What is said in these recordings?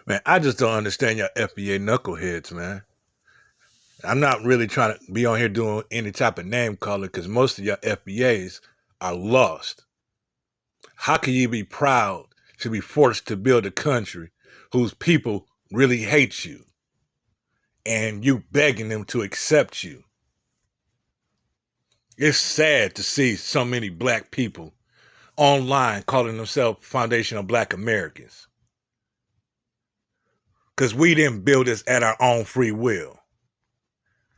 Man, I just don't understand your FBA knuckleheads, man. I'm not really trying to be on here doing any type of name calling because most of your FBAs are lost. How can you be proud to be forced to build a country whose people really hate you and you begging them to accept you? It's sad to see so many black people online calling themselves Foundation of Black Americans because we didn't build this at our own free will.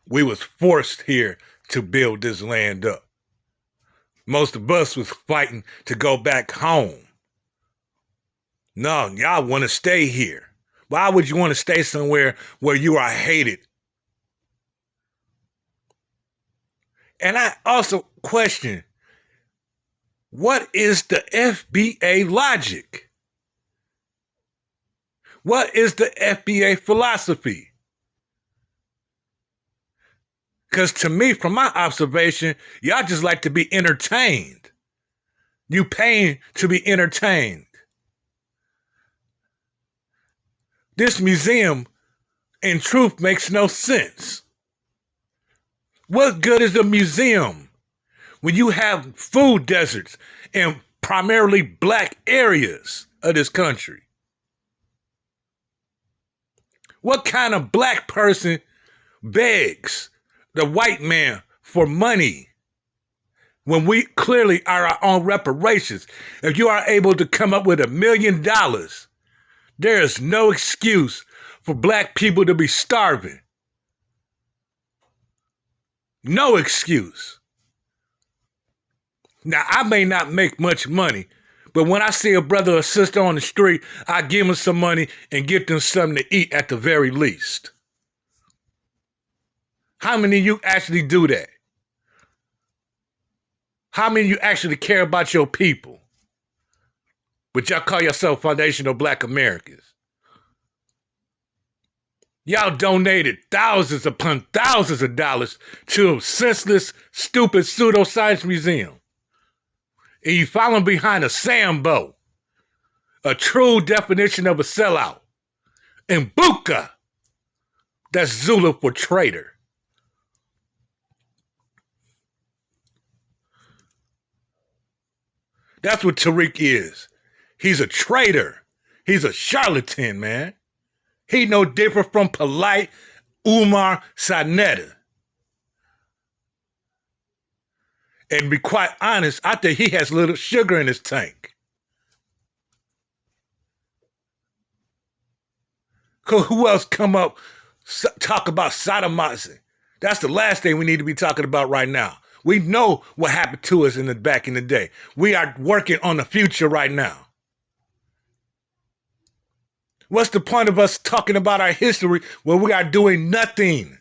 We was forced here to build this land up. Most of us was fighting to go back home. No, y'all want to stay here. Why would you want to stay somewhere where you are hated? And I also question, what is the FBA logic? What is the FBA philosophy? Because to me, from my observation, y'all just like to be entertained. You paying to be entertained. This museum, in truth, makes no sense. What good is a museum when you have food deserts in primarily black areas of this country? What kind of black person begs the white man for money when we clearly are our own reparations? If you are able to come up with $1 million, there is no excuse for black people to be starving. No excuse. Now, I may not make much money, but when I see a brother or sister on the street, I give them some money and get them something to eat at the very least. How many of you actually do that? How many of you actually care about your people? But y'all call yourself Foundation of Black Americans. Y'all donated thousands upon thousands of dollars to a senseless, stupid pseudoscience museum. And you following behind a Sambo, a true definition of a sellout. And Buka, that's Zulu for traitor. That's what Tariq is. He's a traitor. He's a charlatan, man. He no different from polite Umar Sanetta. And to be quite honest, I think he has a little sugar in his tank. Cause who else come up talk about sodomizing? That's the last thing we need to be talking about right now. We know what happened to us back in the day. We are working on the future right now. What's the point of us talking about our history when we are doing nothing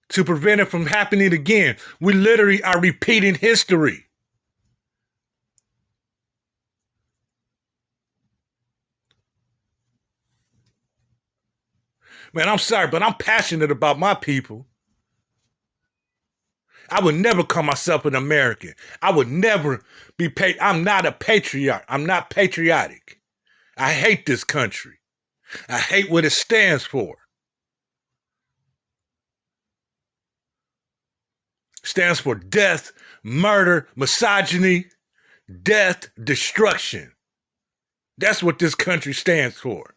to prevent it from happening again? We literally are repeating history. Man, I'm sorry, but I'm passionate about my people. I would never call myself an American. I would never be I'm not a patriot. I'm not patriotic. I hate this country. I hate what it stands for. It stands for death, murder, misogyny, death, destruction. That's what this country stands for.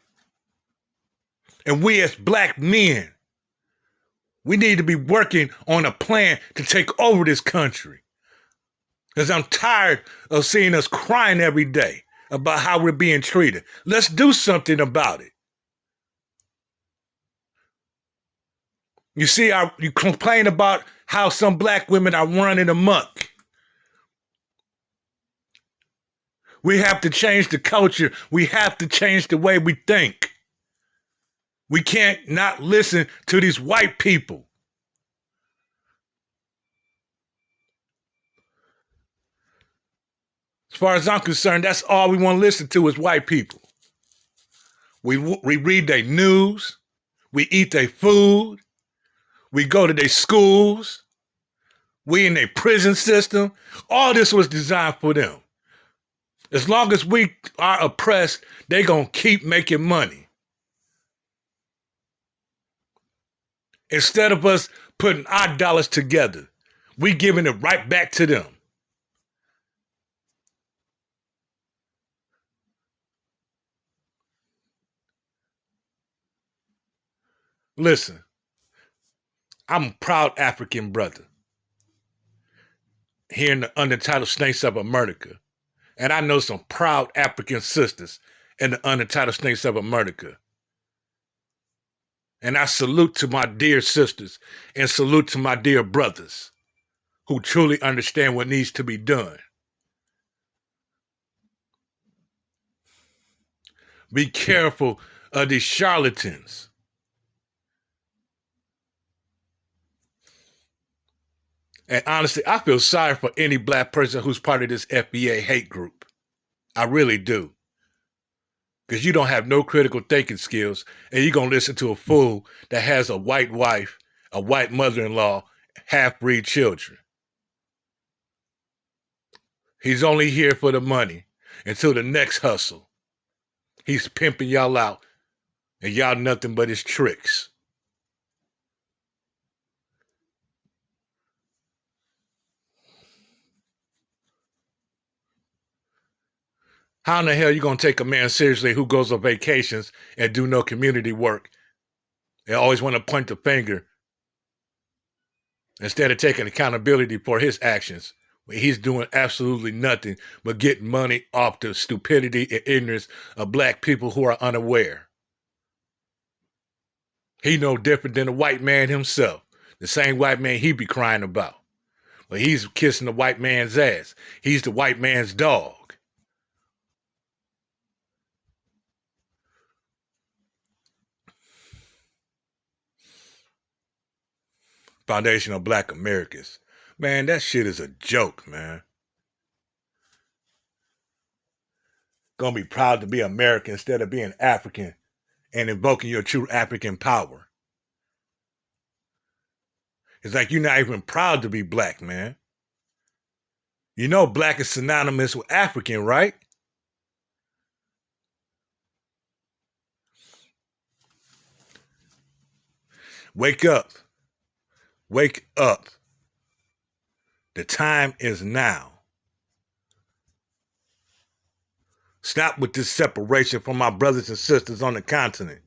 And we as black men, we need to be working on a plan to take over this country. Because I'm tired of seeing us crying every day about how we're being treated. Let's do something about it. You see, you complain about how some black women are running amok. We have to change the culture. We have to change the way we think. We can't not listen to these white people. As far as I'm concerned, that's all we want to listen to is white people. We read their news. We eat their food. We go to their schools. We in their prison system. All this was designed for them. As long as we are oppressed, they going to keep making money. Instead of us putting our dollars together, we giving it right back to them. Listen, I'm a proud African brother here in the Untitled Snakes of America. And I know some proud African sisters in the Untitled Snakes of America. And I salute to my dear sisters and salute to my dear brothers who truly understand what needs to be done. Be careful of these charlatans. And honestly, I feel sorry for any black person who's part of this FBA hate group. I really do. Because you don't have no critical thinking skills, and you're going to listen to a fool that has a white wife, a white mother-in-law, half-breed children. He's only here for the money until the next hustle. He's pimping y'all out, and y'all nothing but his tricks. How in the hell are you going to take a man seriously who goes on vacations and do no community work and always want to point the finger instead of taking accountability for his actions? He's doing absolutely nothing but getting money off the stupidity and ignorance of black people who are unaware. He no different than the white man himself, the same white man he be crying about. But he's kissing the white man's ass. He's the white man's dog. Foundation of Black Americans. Man, that shit is a joke, man. Gonna be proud to be American instead of being African and invoking your true African power. It's like you're not even proud to be black, man. You know black is synonymous with African, right? Wake up. Wake up. The time is now. Stop with this separation from my brothers and sisters on the continent.